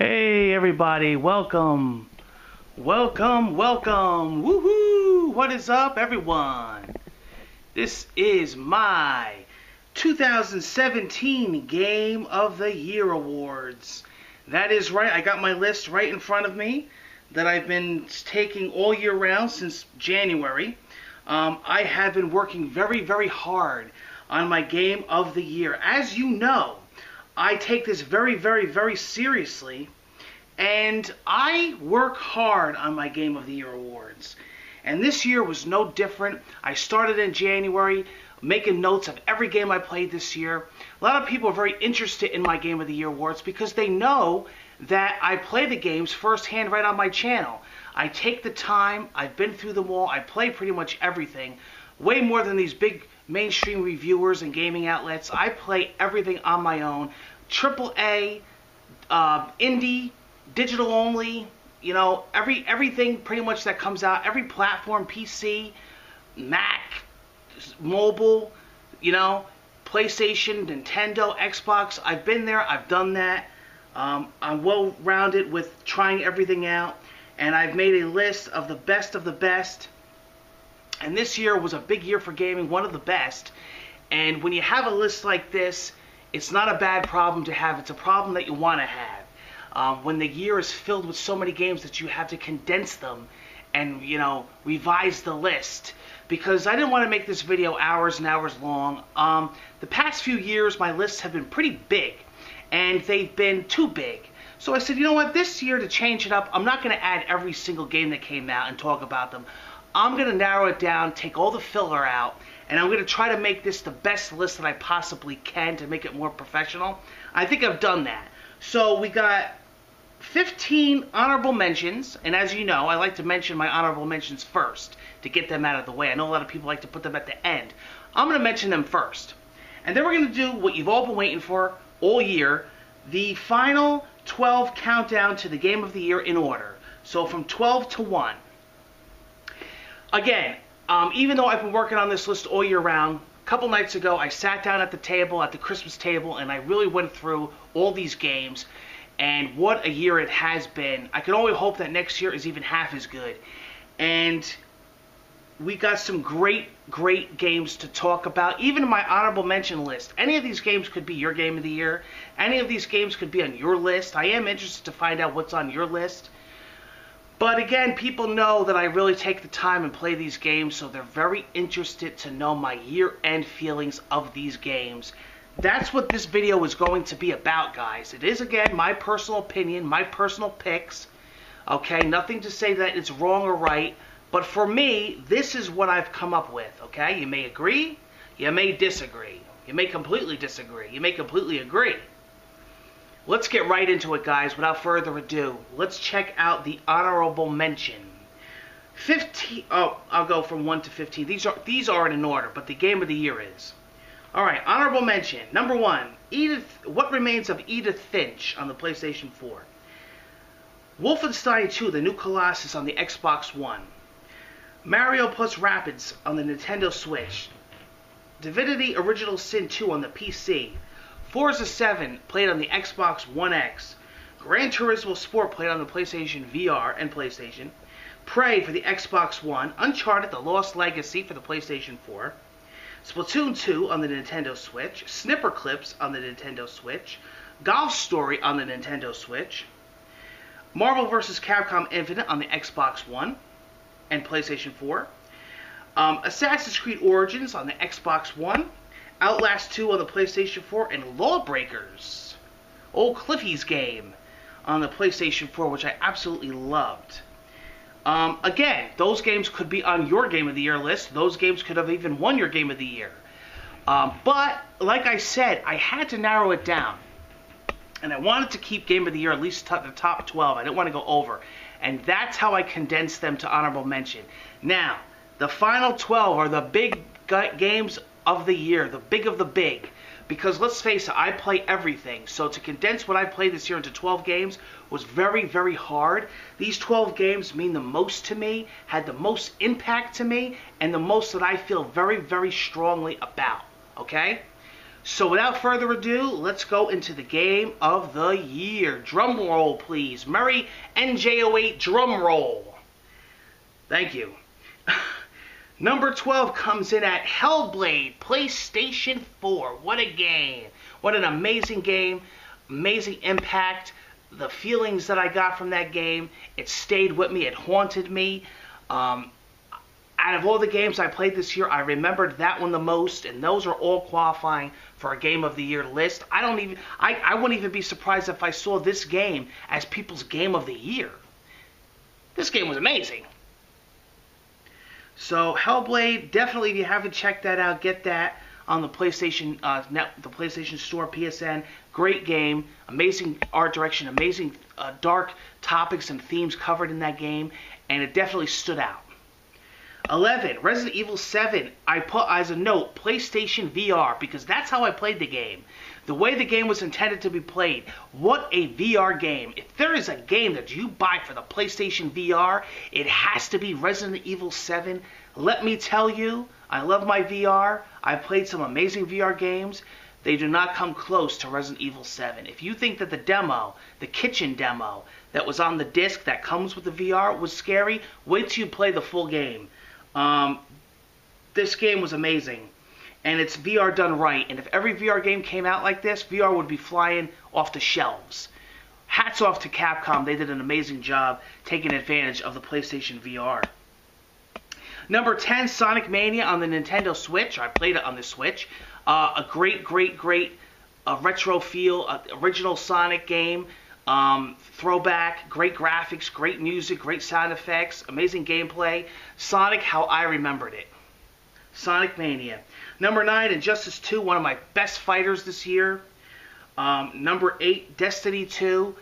Hey everybody, welcome, welcome, welcome, woohoo! What is up everyone? This is my 2017 Game of the Year Awards. That is right, I got my list right in front of me that I've been taking all year round since January. I have been working very hard on my Game of the Year. As you know, I take this very seriously, and I work hard on my Game of the Year awards. And this year was no different. I started in January making notes of every game I played this year. A lot of people are very interested in my Game of the Year awards because they know that I play the games firsthand right on my channel. I take the time, I've been through them all, I play pretty much everything, way more than these big mainstream reviewers and gaming outlets. I play everything on my own. AAA, indie, digital only, you know, everything pretty much that comes out, every platform, PC, Mac, mobile, you know, PlayStation, Nintendo, Xbox. I've been there, I've done that. I'm well-rounded with trying everything out, and I've made a list of the best. And this year was a big year for gaming, one of the best. And when you have a list like this, it's not a bad problem to have. It's a problem that you want to have. When the year is filled with so many games that you have to condense them and, you know, revise the list. Because I didn't want to make this video hours and hours long. The past few years, my lists have been pretty big, and they've been too big. So I said, you know what, this year to change it up, I'm not going to add every single game that came out and talk about them. I'm going to narrow it down, take all the filler out, and I'm going to try to make this the best list that I possibly can to make it more professional. I think I've done that. So we got 15 honorable mentions, and as you know, I like to mention my honorable mentions first to get them out of the way. I know a lot of people like to put them at the end. I'm going to mention them first. And then we're going to do what you've all been waiting for all year, the final 12 countdown to the Game of the Year in order. So from 12 to 1. Again, even though I've been working on this list all year round, a couple nights ago I sat down at the table, at the Christmas table, and I really went through all these games, and what a year it has been. I can only hope that next year is even half as good. And we got some great games to talk about, even in my honorable mention list. Any of these games could be your Game of the Year. Any of these games could be on your list. I am interested to find out what's on your list. But again, people know that I really take the time and play these games, so they're very interested to know my year-end feelings of these games. That's what this video is going to be about, guys. It is, again, my personal opinion, my personal picks. Okay, nothing to say that it's wrong or right, but for me, this is what I've come up with, okay? You may agree, you may disagree. You may completely disagree, you may completely agree. Let's get right into it, guys. Without further ado, let's check out the honorable mention. 15. Oh, I'll go from 1 to 15. These aren't in order, but the Game of the Year is. All right, honorable mention. Number 1, What Remains of Edith Finch on the PlayStation 4. Wolfenstein 2: The New Colossus on the Xbox One. Mario plus Rabbids on the Nintendo Switch. Divinity: Original Sin 2 on the PC. Forza 7 played on the Xbox One X. Gran Turismo Sport played on the PlayStation VR and PlayStation. Prey for the Xbox One. Uncharted: The Lost Legacy for the PlayStation 4. Splatoon 2 on the Nintendo Switch. Snipper Clips on the Nintendo Switch. Golf Story on the Nintendo Switch. Marvel vs. Capcom Infinite on the Xbox One and PlayStation 4. Assassin's Creed Origins on the Xbox One. Outlast 2 on the PlayStation 4, and Lawbreakers, old Cliffy's game, on the PlayStation 4, which I absolutely loved. Again, those games could be on your Game of the Year list. Those games could have even won your Game of the Year. But, like I said, I had to narrow it down. And I wanted to keep Game of the Year at least the top 12. I didn't want to go over. And that's how I condensed them to honorable mention. Now, the final 12 are the big games of the year, the big of the big. Because let's face it, I play everything. So to condense what I played this year into 12 games was very hard. These 12 games mean the most to me, had the most impact to me, and the most that I feel very strongly about. Okay? So without further ado, let's go into the game of the year. Drum roll, please. Murray NJ08 drum roll. Thank you. Number 12 comes in at Hellblade, PlayStation 4. What a game. What an amazing game. Amazing impact. The feelings that I got from that game, it stayed with me. It haunted me. Out of all the games I played this year, I remembered that one the most, and those are all qualifying for a Game of the Year list. I wouldn't even be surprised if I saw this game as people's Game of the Year. This game was amazing. So Hellblade, definitely if you haven't checked that out, get that on the PlayStation the PlayStation Store, PSN. Great game, amazing art direction, amazing dark topics and themes covered in that game, and it definitely stood out. 11, Resident Evil 7, I put as a note, PlayStation VR, because that's how I played the game. The way the game was intended to be played. What a VR game. If there is a game that you buy for the PlayStation VR, it has to be Resident Evil 7. Let me tell you, I love my VR. I've played some amazing VR games. They do not come close to Resident Evil 7. If you think that the demo, the kitchen demo, that was on the disc that comes with the VR was scary, wait till you play the full game. This game was amazing, and it's VR done right, and if every VR game came out like this, VR would be flying off the shelves. Hats off to Capcom. They did an amazing job taking advantage of the PlayStation VR. Number 10, Sonic Mania on the Nintendo Switch. I played it on the Switch. A great retro feel, original Sonic game. Throwback, great graphics, great music, great sound effects, amazing gameplay. Sonic how I remembered it. Sonic Mania. Number 9, Injustice 2, one of my best fighters this year. Number 8, Destiny 2.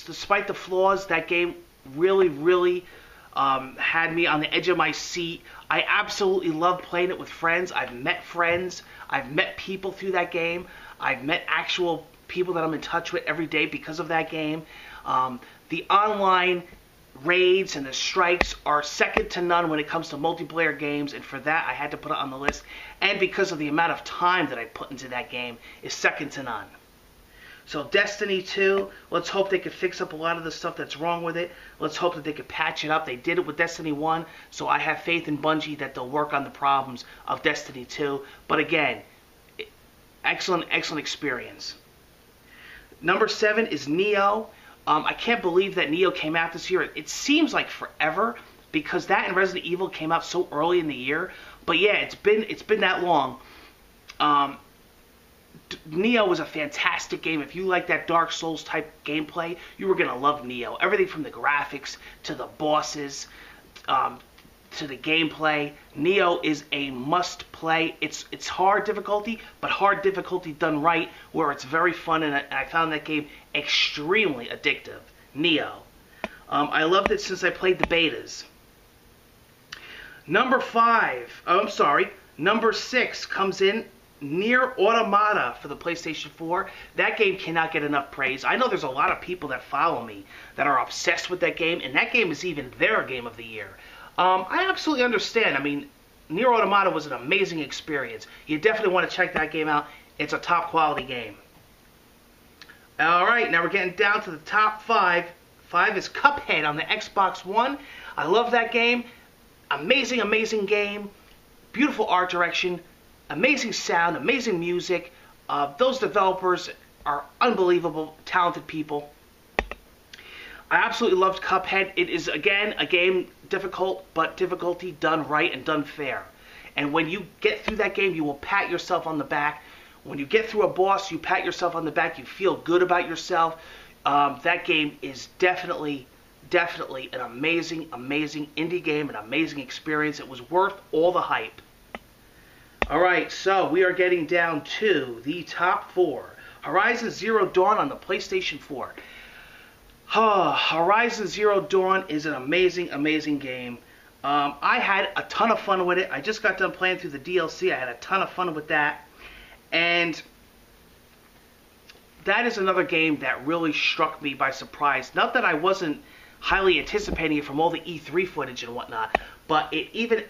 Despite the flaws, that game really had me on the edge of my seat. I absolutely love playing it with friends. I've met friends. I've met people through that game. I've met actual people that I'm in touch with every day because of that game. The online raids and the strikes are second to none when it comes to multiplayer games, and for that I had to put it on the list. And because of the amount of time that I put into that game is second to none. So Destiny 2, let's hope they could fix up a lot of the stuff that's wrong with it. Let's hope that they could patch it up. They did it with Destiny 1, so I have faith in Bungie that they'll work on the problems of Destiny 2. But again, excellent experience. Number 7 is Neo. I can't believe that Neo came out this year. It seems like forever because that and Resident Evil came out so early in the year. But yeah, it's been that long. Neo was a fantastic game. If you like that Dark Souls type gameplay, you were gonna love Neo. Everything from the graphics to the bosses, to the gameplay. Neo is a must play. It's hard difficulty, but hard difficulty done right, where it's very fun, and I found that game extremely addictive. Neo. I loved it since I played the betas. Number 6 comes in Nier Automata for the PlayStation 4. That game cannot get enough praise. I know there's a lot of people that follow me that are obsessed with that game, and that game is even their Game of the Year. I absolutely understand. I mean, Nier Automata was an amazing experience. You definitely want to check that game out. It's a top quality game. Alright, now we're getting down to the top 5. 5 is Cuphead on the Xbox One. I love that game. Amazing game. Beautiful art direction. Amazing sound. Amazing music. Those developers are unbelievable, talented people. I absolutely loved Cuphead. It is, again, a game difficult, but difficulty done right and done fair. And when you get through that game, you will pat yourself on the back. When you get through a boss, you pat yourself on the back. You feel good about yourself. That game is definitely an amazing indie game, an amazing experience. It was worth all the hype. Alright, so we are getting down to the top 4. Horizon Zero Dawn on the PlayStation 4. Horizon Zero Dawn is an amazing game. I had a ton of fun with it. I just got done playing through the DLC. I had a ton of fun with that. And that is another game that really struck me by surprise. Not that I wasn't highly anticipating it from all the E3 footage and whatnot, but it even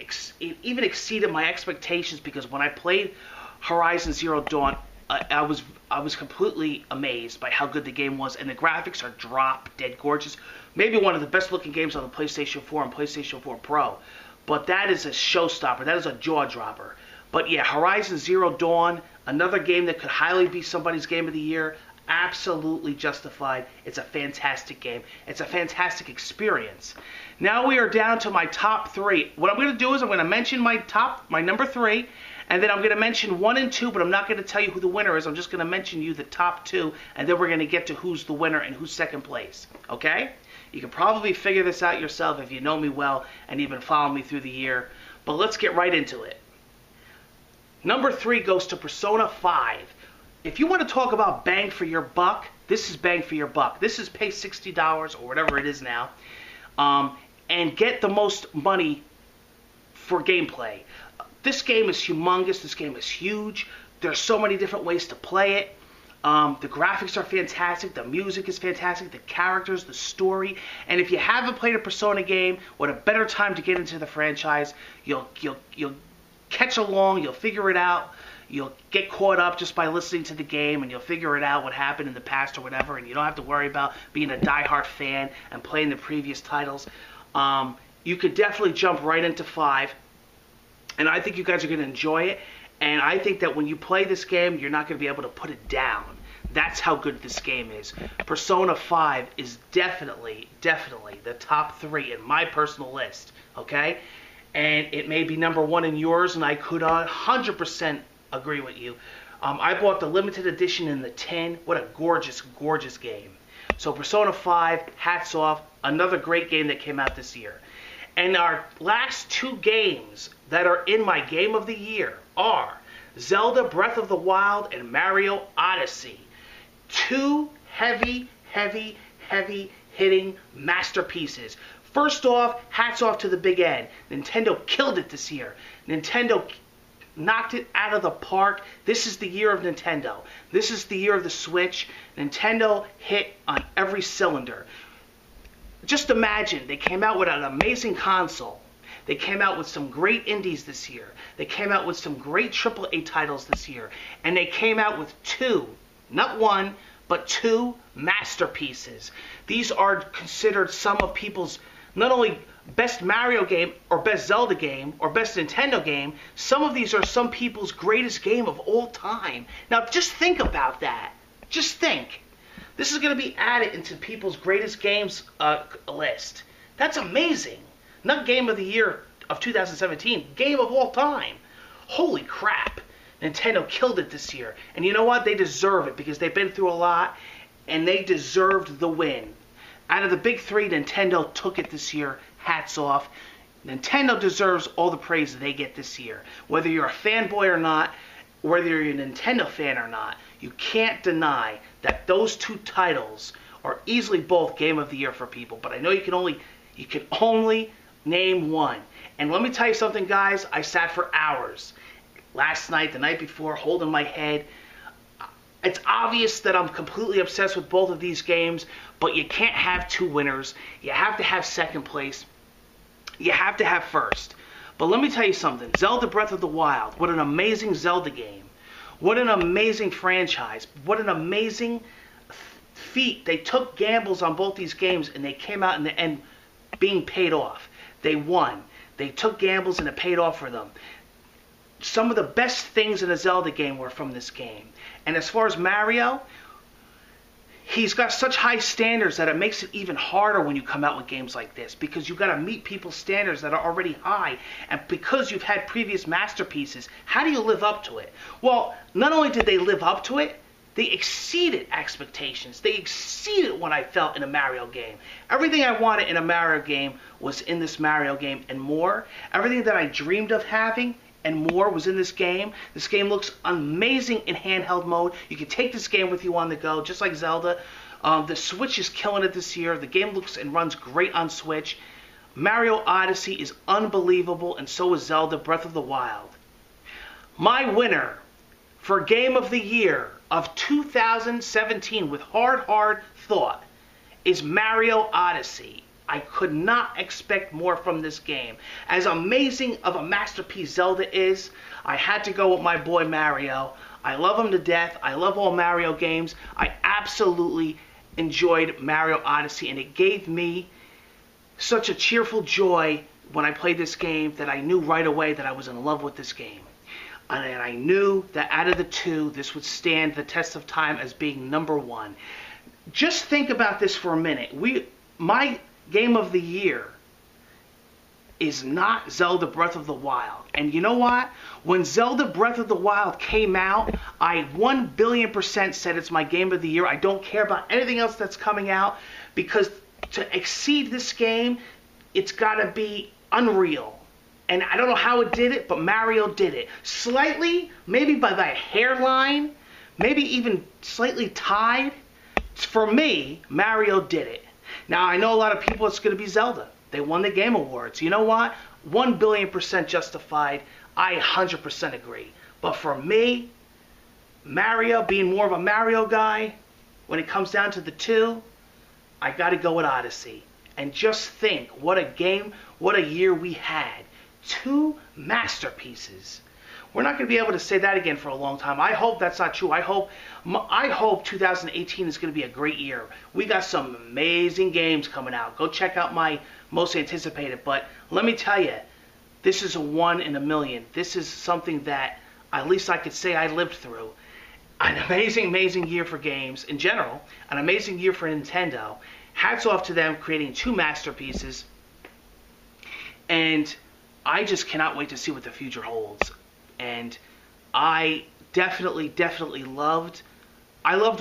exceeded my expectations, because when I played Horizon Zero Dawn, I was completely amazed by how good the game was, and the graphics are drop dead gorgeous. Maybe one of the best looking games on the PlayStation 4 and PlayStation 4 Pro. But that is a showstopper. That is a jaw dropper. But yeah, Horizon Zero Dawn, another game that could highly be somebody's game of the year. Absolutely justified. It's a fantastic game. It's a fantastic experience. Now we are down to my top three. What I'm going to do is I'm going to mention my number three, and then I'm going to mention 1 and 2, but I'm not going to tell you who the winner is. I'm just going to mention you the top 2, and then we're going to get to who's the winner and who's second place. Okay? You can probably figure this out yourself if you know me well and you've been following me through the year. But let's get right into it. Number 3 goes to Persona 5. If you want to talk about bang for your buck, this is bang for your buck. This is pay $60 or whatever it is now, and get the most money for gameplay. This game is humongous. This game is huge. There's so many different ways to play it. The graphics are fantastic. The music is fantastic. The characters, the story. And if you haven't played a Persona game, what a better time to get into the franchise. You'll catch along. You'll figure it out. You'll get caught up just by listening to the game, and you'll figure it out what happened in the past or whatever, and you don't have to worry about being a diehard fan and playing the previous titles. You could definitely jump right into 5, and I think you guys are going to enjoy it, and I think that when you play this game, you're not going to be able to put it down. That's how good this game is. Persona 5 is definitely the top 3 in my personal list, okay? And it may be number 1 in yours, and I could 100% agree with you. I bought the limited edition in the tin. What a gorgeous, gorgeous game. So Persona 5, hats off. Another great game that came out this year. And our last 2 games that are in my game of the year are Zelda Breath of the Wild and Mario Odyssey. 2 heavy hitting masterpieces. First off, hats off to the big N. Nintendo killed it this year. Nintendo knocked it out of the park. This is the year of Nintendo. This is the year of the Switch. Nintendo hit on every cylinder. Just imagine, they came out with an amazing console. They came out with some great indies this year. They came out with some great AAA titles this year. And they came out with 2, not 1, but 2 masterpieces. These are considered some of people's not only best Mario game or best Zelda game or best Nintendo game, some of these are some people's greatest game of all time. Now just think about that. Just think. This is going to be added into people's greatest games list. That's amazing. Not game of the year of 2017, game of all time. Holy crap. Nintendo killed it this year. And you know what? They deserve it because they've been through a lot and they deserved the win. Out of the big 3, Nintendo took it this year. Hats off. Nintendo deserves all the praise they get this year. Whether you're a fanboy or not, whether you're a Nintendo fan or not, you can't deny that those 2 titles are easily both Game of the Year for people. But I know you can only name 1. And let me tell you something, guys. I sat for hours last night, the night before, holding my head. It's obvious that I'm completely obsessed with both of these games, but you can't have 2 winners. You have to have second place. You have to have first. But let me tell you something. Zelda Breath of the Wild. What an amazing Zelda game. What an amazing franchise. What an amazing feat. They took gambles on both these games, and they came out in the end being paid off. They won. They took gambles, and it paid off for them. Some of the best things in a Zelda game were from this game. And as far as Mario, he's got such high standards that it makes it even harder when you come out with games like this, because you've got to meet people's standards that are already high. And because you've had previous masterpieces, how do you live up to it? Well, not only did they live up to it, they exceeded expectations. They exceeded what I felt in a Mario game. Everything I wanted in a Mario game was in this Mario game and more. Everything that I dreamed of having and more was in this game. This game looks amazing in handheld mode. You can take this game with you on the go, just like Zelda. The Switch is killing it this year. The game looks and runs great on Switch. Mario Odyssey is unbelievable, and so is Zelda Breath of the Wild. My winner for Game of the Year of 2017 with hard thought is Mario Odyssey. I could not expect more from this game. As amazing of a masterpiece Zelda is, I had to go with my boy Mario. I love him to death. I love all Mario games. I absolutely enjoyed Mario Odyssey, and it gave me such a cheerful joy when I played this game that I knew right away that I was in love with this game. And I knew that out of the two, this would stand the test of time as being number one. Just think about this for a minute. My game of the year is not Zelda Breath of the Wild. And you know what? When Zelda Breath of the Wild came out, I 1,000,000,000% said it's my game of the year. I don't care about anything else that's coming out, because to exceed this game, it's got to be unreal. And I don't know how it did it, but Mario did it. Slightly, maybe by the hairline, maybe even slightly tied. For me, Mario did it. Now, I know a lot of people it's going to be Zelda. They won the Game Awards. You know what? 1,000,000,000% justified. I 100% agree. But for me, Mario, being more of a Mario guy, when it comes down to the two, I got to go with Odyssey. And just think, what a game, what a year we had. Two masterpieces. We're not going to be able to say that again for a long time. I hope that's not true. I hope 2018 is going to be a great year. We got some amazing games coming out. Go check out my most anticipated. But let me tell you, this is a 1 in a million. This is something that at least I could say I lived through. An amazing, amazing year for games in general. An amazing year for Nintendo. Hats off to them creating two masterpieces. And I just cannot wait to see what the future holds. And I definitely loved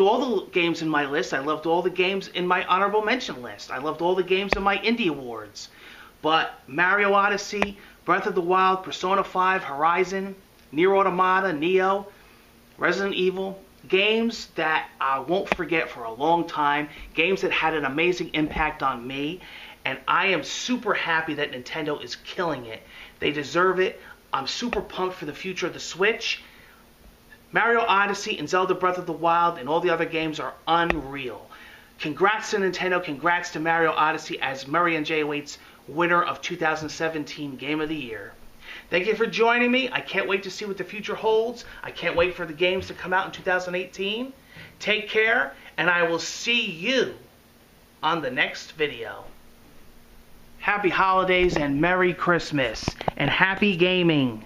all the games in my list. I loved all the games in my honorable mention list. I loved all the games in my Indie Awards. But Mario Odyssey, Breath of the Wild, Persona 5, Horizon, Nier Automata, Neo, Resident Evil, games that I won't forget for a long time, games that had an amazing impact on me, and I am super happy that Nintendo is killing it. They deserve it. I'm super pumped for the future of the Switch. Mario Odyssey and Zelda Breath of the Wild and all the other games are unreal. Congrats to Nintendo, congrats to Mario Odyssey as Murray and Jay Waite's winner of 2017 Game of the Year. Thank you for joining me. I can't wait to see what the future holds. I can't wait for the games to come out in 2018. Take care, and I will see you on the next video. Happy holidays and Merry Christmas and happy gaming.